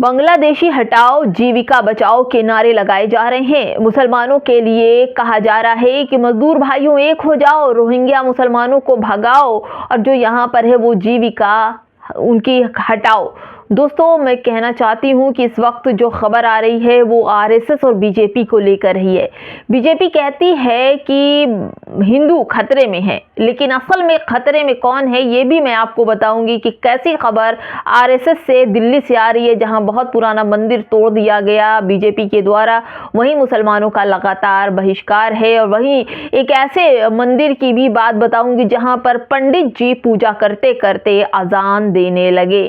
बांग्लादेशी हटाओ जीविका बचाओ के नारे लगाए जा रहे हैं। मुसलमानों के लिए कहा जा रहा है कि मजदूर भाइयों एक हो जाओ, रोहिंग्या मुसलमानों को भगाओ और जो यहाँ पर है वो जीविका उनकी हटाओ। दोस्तों, मैं कहना चाहती हूँ कि इस वक्त जो खबर आ रही है वो आरएसएस और बीजेपी को लेकर रही है। बीजेपी कहती है कि हिंदू खतरे में है, लेकिन असल में खतरे में कौन है ये भी मैं आपको बताऊंगी कि कैसी खबर आरएसएस से दिल्ली से आ रही है, जहां बहुत पुराना मंदिर तोड़ दिया गया बीजेपी के द्वारा, वहीं मुसलमानों का लगातार बहिष्कार है। और वहीं एक ऐसे मंदिर की भी बात बताऊंगी जहां पर पंडित जी पूजा करते करते अजान देने लगे।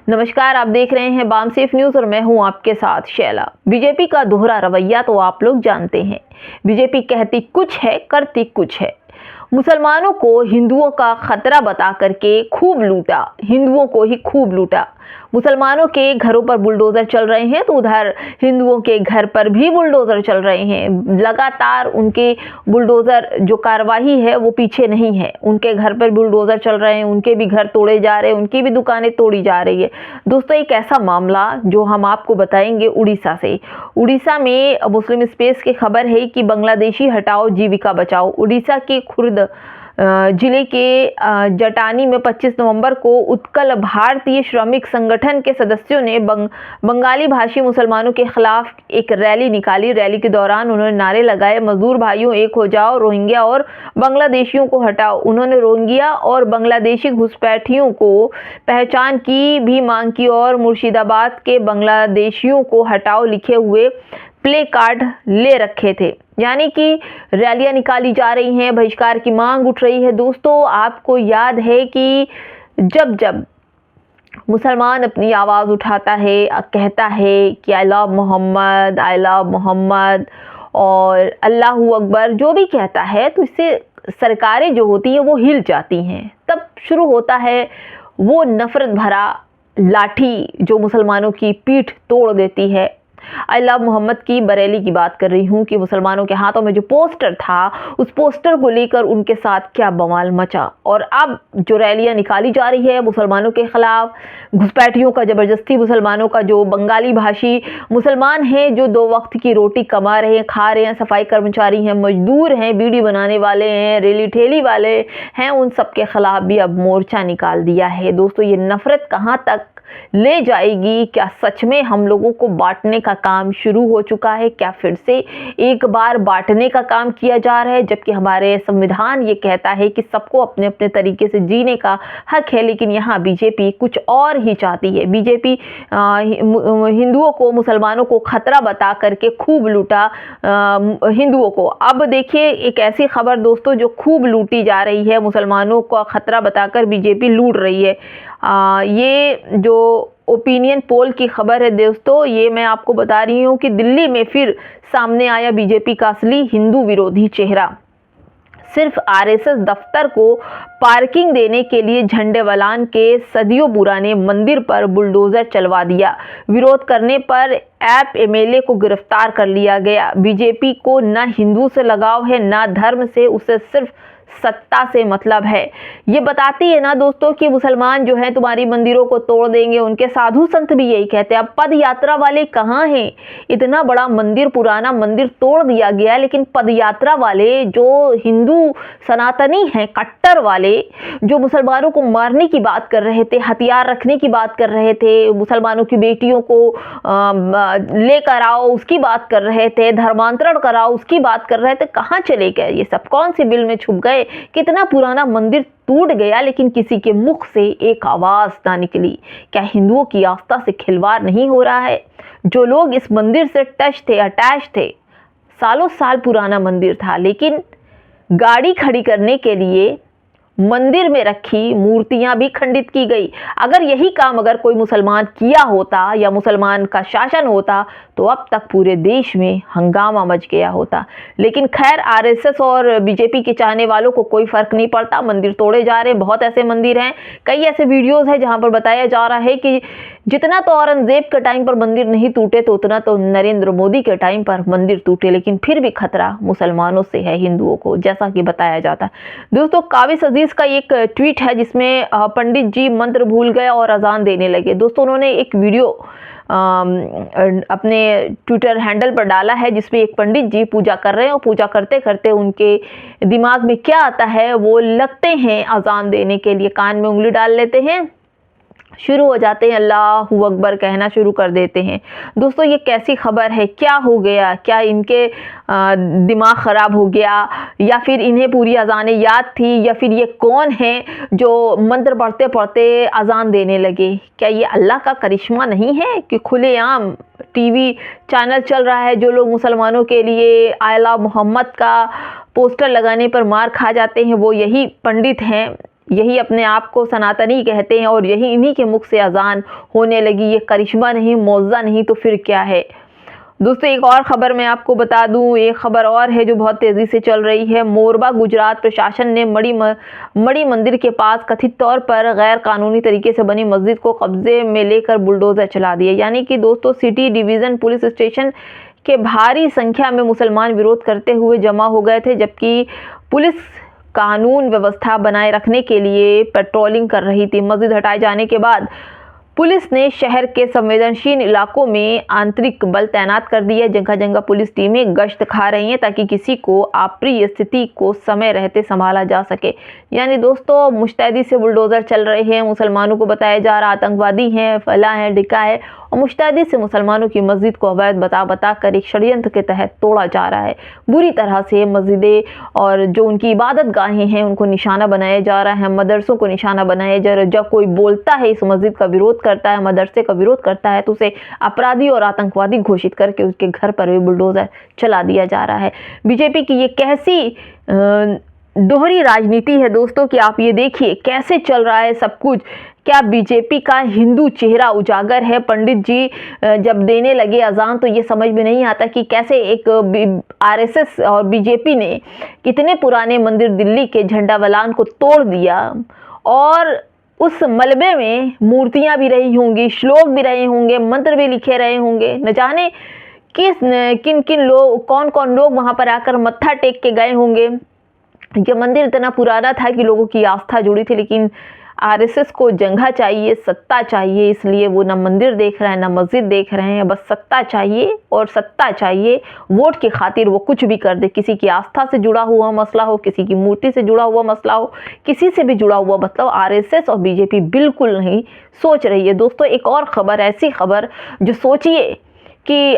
नमस्कार, आप देख रहे हैं बामसेफ न्यूज और मैं हूं आपके साथ शैला। बीजेपी का दोहरा रवैया तो आप लोग जानते हैं। बीजेपी कहती कुछ है, करती कुछ है। मुसलमानों को हिंदुओं का खतरा बता करके खूब लूटा, हिंदुओं को ही खूब लूटा। मुसलमानों के घरों पर बुलडोजर चल रहे हैं तो उधर हिंदुओं के घर पर भी बुलडोजर चल रहे हैं। लगातार उनके बुलडोजर जो कार्रवाई है वो पीछे नहीं है। उनके घर पर बुलडोजर चल रहे हैं, उनके भी घर तोड़े जा रहे हैं, उनकी भी दुकानें तोड़ी जा रही है। दोस्तों, एक ऐसा मामला जो हम आपको बताएंगे उड़ीसा से। उड़ीसा में मुस्लिम स्पेस की खबर है कि बांग्लादेशी हटाओ जीविका बचाओ। उड़ीसा के खुर्द जिले के जटानी में 25 नवंबर को उत्कल भारतीय श्रमिक संगठन के सदस्यों ने बंगाली भाषी मुसलमानों के खिलाफ एक रैली निकाली। रैली के दौरान उन्होंने नारे लगाए, मजदूर भाइयों एक हो जाओ, रोहिंग्या और बांग्लादेशियों को हटाओ। उन्होंने रोहिंग्या और बांग्लादेशी घुसपैठियों को पहचान की भी मांग की और मुर्शिदाबाद के बांग्लादेशियों को हटाओ लिखे हुए प्ले कार्ड ले रखे थे। यानी कि रैलियां निकाली जा रही हैं, बहिष्कार की मांग उठ रही है। दोस्तों, आपको याद है कि जब जब मुसलमान अपनी आवाज़ उठाता है, कहता है कि I love Mohammed, I love Mohammed और अल्लाहू अकबर जो भी कहता है, तो इससे सरकारें जो होती हैं वो हिल जाती हैं। तब शुरू होता है वो नफरत भरा लाठी जो मुसलमानों की पीठ तोड़ देती है। आई लव मोहम्मद की बरेली की बात कर रही हूँ कि मुसलमानों के हाथों में जो पोस्टर था, उस पोस्टर को लेकर उनके साथ क्या बवाल मचा। और अब जो रैलियां निकाली जा रही है मुसलमानों के खिलाफ, घुसपैठियों का जबरदस्ती, मुसलमानों का जो बंगाली भाषी मुसलमान हैं जो 2 वक्त की रोटी कमा रहे हैं, खा रहे हैं, सफाई कर्मचारी हैं, मजदूर हैं, बीड़ी बनाने वाले हैं, रेली ठेली वाले हैं, उन सब के खिलाफ भी अब मोर्चा निकाल दिया है। दोस्तों, ये नफरत कहाँ तक ले जाएगी? क्या सच में हम लोगों को बांटने का काम शुरू हो चुका है? क्या फिर से एक बार बांटने का काम किया जा रहा है, जबकि हमारे संविधान ये कहता है कि सबको अपने अपने तरीके से जीने का हक है। लेकिन यहाँ बीजेपी कुछ और ही चाहती है। बीजेपी हिंदुओं को, मुसलमानों को खतरा बता करके खूब लूटा हिंदुओं को। अब देखिए एक ऐसी खबर दोस्तों जो खूब लूटी जा रही है, मुसलमानों का खतरा बताकर बीजेपी लूट रही है। ये जो ओपिनियन पोल की खबर है दोस्तों, ये मैं आपको बता रही हूँ कि दिल्ली में फिर सामने आया बीजेपी का असली हिंदू विरोधी चेहरा। सिर्फ आरएसएस दफ्तर को पार्किंग देने के लिए झंडेवालान के सदियों पुराने मंदिर पर बुलडोजर चलवा दिया। विरोध करने पर ऐप एमएलए को गिरफ्तार कर लिया गया। बीजेपी को न हिंदू से लगाव है, न धर्म से, उसे सिर्फ सत्ता से मतलब है। ये बताती है ना दोस्तों कि मुसलमान जो है तुम्हारी मंदिरों को तोड़ देंगे। उनके साधु संत भी यही कहते हैं। अब पद यात्रा वाले कहाँ हैं? इतना बड़ा मंदिर, पुराना मंदिर तोड़ दिया गया, लेकिन पद यात्रा वाले जो हिंदू सनातनी हैं, कट्टर वाले, जो मुसलमानों को मारने की बात कर रहे थे, हथियार रखने की बात कर रहे थे, मुसलमानों की बेटियों को लेकर आओ उसकी बात कर रहे थे, धर्मांतरण कराओ उसकी बात कर रहे थे, कहाँ चले गए ये सब? कौन सी बिल में छुप गए? कितना पुराना मंदिर टूट गया, लेकिन किसी के मुख से एक आवाज ना निकली। क्या हिंदुओं की आस्था से खिलवाड़ नहीं हो रहा है? जो लोग इस मंदिर से टच थे, अटैच थे, सालों साल पुराना मंदिर था, लेकिन गाड़ी खड़ी करने के लिए मंदिर में रखी मूर्तियां भी खंडित की गई। अगर यही काम अगर कोई मुसलमान किया होता या मुसलमान का शासन होता तो अब तक पूरे देश में हंगामा मच गया होता। लेकिन खैर, आरएसएस और बीजेपी के चाहने वालों को कोई फर्क नहीं पड़ता। मंदिर तोड़े जा रहे हैं, बहुत ऐसे मंदिर हैं, कई ऐसे वीडियोस हैं जहां पर बताया जा रहा है कि जितना तो औरंगजेब के टाइम पर मंदिर नहीं टूटे तो उतना तो नरेंद्र मोदी के टाइम पर मंदिर टूटे। लेकिन फिर भी खतरा मुसलमानों से है, हिंदुओं को, जैसा कि बताया जाता है। दोस्तों, काबिस अजीज का एक ट्वीट है जिसमें पंडित जी मंत्र भूल गए और अजान देने लगे। दोस्तों, उन्होंने एक वीडियो अपने ट्विटर हैंडल पर डाला है, जिसमें एक पंडित जी पूजा कर रहे हैं और पूजा करते करते उनके दिमाग में क्या आता है, वो लगते हैं अजान देने के लिए, कान में उंगली डाल लेते हैं, शुरू हो जाते हैं, अल्लाहू अकबर कहना शुरू कर देते हैं। दोस्तों ये कैसी खबर है? क्या हो गया? क्या इनके दिमाग ख़राब हो गया, या फिर इन्हें पूरी अजानें याद थी, या फिर ये कौन है जो मंत्र पढ़ते पढ़ते अजान देने लगे? क्या ये अल्लाह का करिश्मा नहीं है कि खुलेआम टीवी चैनल चल रहा है, जो लोग मुसलमानों के लिए आला मोहम्मद का पोस्टर लगाने पर मार खा जाते हैं, वो यही पंडित हैं, यही अपने आप को सनातनी कहते हैं, और यही इन्हीं के मुख से अजान होने लगी। ये करिश्मा नहीं, मौज़ा नहीं, तो फिर क्या है? दोस्तों एक और ख़बर मैं आपको बता दूं, एक ख़बर और है जो बहुत तेज़ी से चल रही है। मोरबा गुजरात प्रशासन ने मड़ी मंदिर के पास कथित तौर पर गैर कानूनी तरीके से बनी मस्जिद को कब्जे में लेकर बुलडोज़र चला दिए। यानी कि दोस्तों सिटी डिवीज़न पुलिस स्टेशन के भारी संख्या में मुसलमान विरोध करते हुए जमा हो गए थे, जबकि पुलिस कानून व्यवस्था बनाए रखने के लिए पेट्रोलिंग कर रही थी। मस्जिद हटाए जाने के बाद पुलिस ने शहर के संवेदनशील इलाकों में आंतरिक बल तैनात कर दिए। जगह जगह पुलिस टीमें गश्त खा रही हैं ताकि किसी को अप्रिय स्थिति को समय रहते संभाला जा सके। यानी दोस्तों मुस्तैदी से बुलडोज़र चल रहे हैं, मुसलमानों को बताया जा रहा आतंकवादी हैं, फला है, डिका है, और मुस्तैदी से मुसलमानों की मस्जिद को अवैध बता कर एक षड्यंत्र के तहत तोड़ा जा रहा है। बुरी तरह से मस्जिदें और जो उनकी इबादत गाहें हैं उनको निशाना बनाया जा रहा है, मदरसों को निशाना बनाया जा रहा है। जब कोई बोलता है, इस मस्जिद का विरोध करता है, मदरसे का विरोध करता है, तो उसे अपराधी और आतंकवादी घोषित करके उसके घर पर भी बुलडोज़र चला दिया जा रहा है। बीजेपी की ये कैसी दोहरी राजनीति है दोस्तों कि आप ये देखिए कैसे चल रहा है सब कुछ। क्या बीजेपी का हिंदू चेहरा उजागर है? पंडित जी जब देने लगे अजान तो ये समझ में नहीं आता कि कैसे एक आरएसएस और बीजेपी ने कितने पुराने मंदिर दिल्ली के झंडावलान को तोड़ दिया, और उस मलबे में मूर्तियां भी रही होंगी, श्लोक भी रहे होंगे, मंत्र भी लिखे रहे होंगे। न जाने किन किन लोग, कौन कौन लोग वहां पर आकर मत्था टेक के गए होंगे। ये मंदिर इतना पुराना था कि लोगों की आस्था जुड़ी थी, लेकिन आरएसएस को जंघा चाहिए, सत्ता चाहिए, इसलिए वो ना मंदिर देख रहे हैं ना मस्जिद देख रहे हैं, बस सत्ता चाहिए और सत्ता चाहिए। वोट की खातिर वो कुछ भी कर दे, किसी की आस्था से जुड़ा हुआ मसला हो, किसी की मूर्ति से जुड़ा हुआ मसला हो, किसी से भी जुड़ा हुआ मतलब आरएसएस और बीजेपी बिल्कुल नहीं सोच रही है। दोस्तों एक और खबर, ऐसी खबर जो सोचिए कि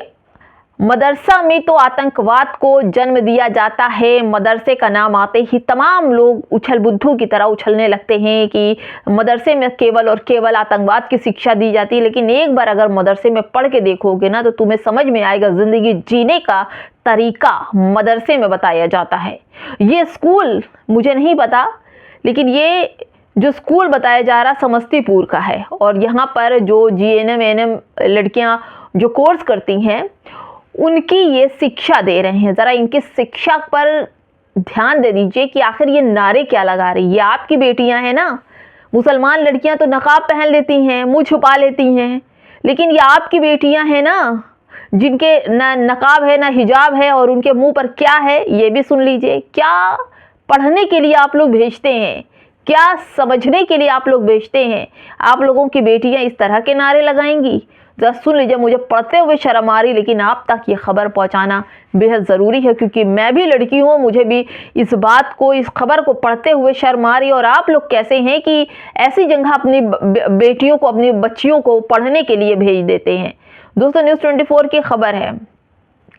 मदरसा में तो आतंकवाद को जन्म दिया जाता है। मदरसे का नाम आते ही तमाम लोग उछल बुद्धू की तरह उछलने लगते हैं कि मदरसे में केवल और केवल आतंकवाद की शिक्षा दी जाती है। लेकिन एक बार अगर मदरसे में पढ़ के देखोगे ना तो तुम्हें समझ में आएगा ज़िंदगी जीने का तरीका मदरसे में बताया जाता है। ये स्कूल मुझे नहीं पता, लेकिन ये जो स्कूल बताया जा रहा समस्तीपुर का है, और यहाँ पर जो जीएनएम एएनएम लड़कियाँ जो कोर्स करती हैं उनकी ये शिक्षा दे रहे हैं। ज़रा इनकी शिक्षा पर ध्यान दे दीजिए कि आखिर ये नारे क्या लगा रही है। ये आपकी बेटियां हैं ना, मुसलमान लड़कियां तो नकाब पहन लेती हैं, मुंह छुपा लेती हैं, लेकिन ये आपकी बेटियां हैं ना जिनके ना नकाब है ना हिजाब है, और उनके मुंह पर क्या है ये भी सुन लीजिए। क्या पढ़ने के लिए आप लोग भेजते हैं, क्या समझने के लिए आप लोग भेजते हैं? आप लोगों की बेटियां इस तरह के नारे लगाएंगी? जरा सुन लीजिए, मुझे पढ़ते हुए शर्म आ रही, लेकिन आप तक ये खबर पहुंचाना बेहद ज़रूरी है, क्योंकि मैं भी लड़की हूँ, मुझे भी इस बात को, इस खबर को पढ़ते हुए शर्म आ रही है। और आप लोग कैसे हैं कि ऐसी जगह अपनी बेटियों को, अपनी बच्चियों को पढ़ने के लिए भेज देते हैं। दोस्तों न्यूज़ 24 की खबर है,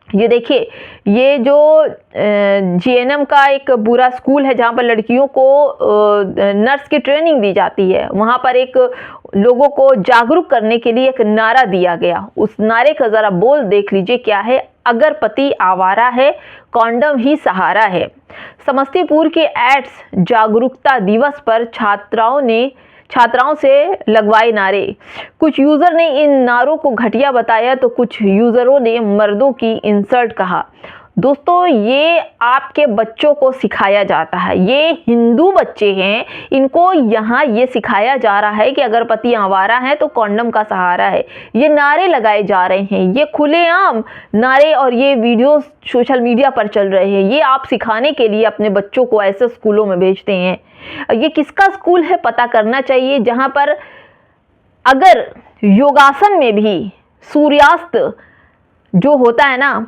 ये देखिए, ये जो जीएनएम का एक पूरा स्कूल है जहाँ पर लड़कियों को नर्स की ट्रेनिंग दी जाती है, वहाँ पर एक लोगों को जागरूक करने के लिए एक नारा दिया गया। उस नारे का ज़रा बोल देख लीजिए क्या है। अगर पति आवारा है, कॉन्डम ही सहारा है। समस्तीपुर के एड्स जागरूकता दिवस पर छात्राओं से लगवाए नारे। कुछ यूज़र ने इन नारों को घटिया बताया तो कुछ यूज़रों ने मर्दों की इंसल्ट कहा। दोस्तों ये आपके बच्चों को सिखाया जाता है, ये हिंदू बच्चे हैं, इनको यहाँ ये सिखाया जा रहा है कि अगर पति आवारा है तो कॉन्डम का सहारा है। ये नारे लगाए जा रहे हैं, ये खुलेआम नारे, और ये वीडियोस सोशल मीडिया पर चल रहे हैं। ये आप सिखाने के लिए अपने बच्चों को ऐसे स्कूलों में भेजते हैं। ये किसका स्कूल है पता करना चाहिए, जहाँ पर अगर योगासन में भी सूर्यास्त जो होता है ना,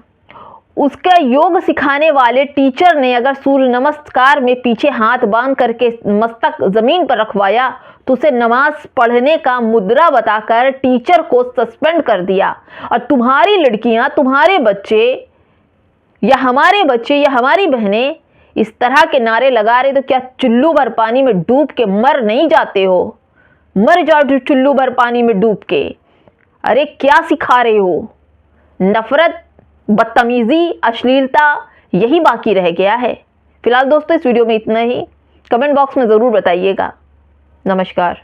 उसका योग सिखाने वाले टीचर ने अगर सूर्य नमस्कार में पीछे हाथ बांध करके मस्तक जमीन पर रखवाया तो उसे नमाज पढ़ने का मुद्रा बताकर टीचर को सस्पेंड कर दिया। और तुम्हारी लड़कियां, तुम्हारे बच्चे या हमारी बहनें इस तरह के नारे लगा रहे तो क्या चुल्लू भर पानी में डूब के मर नहीं जाते हो? मर जाओ चुल्लू भर पानी में डूब के। अरे क्या सिखा रहे हो? नफरत, बदतमीजी, अश्लीलता, यही बाकी रह गया है। फिलहाल दोस्तों इस वीडियो में इतना ही। कमेंट बॉक्स में ज़रूर बताइएगा। नमस्कार।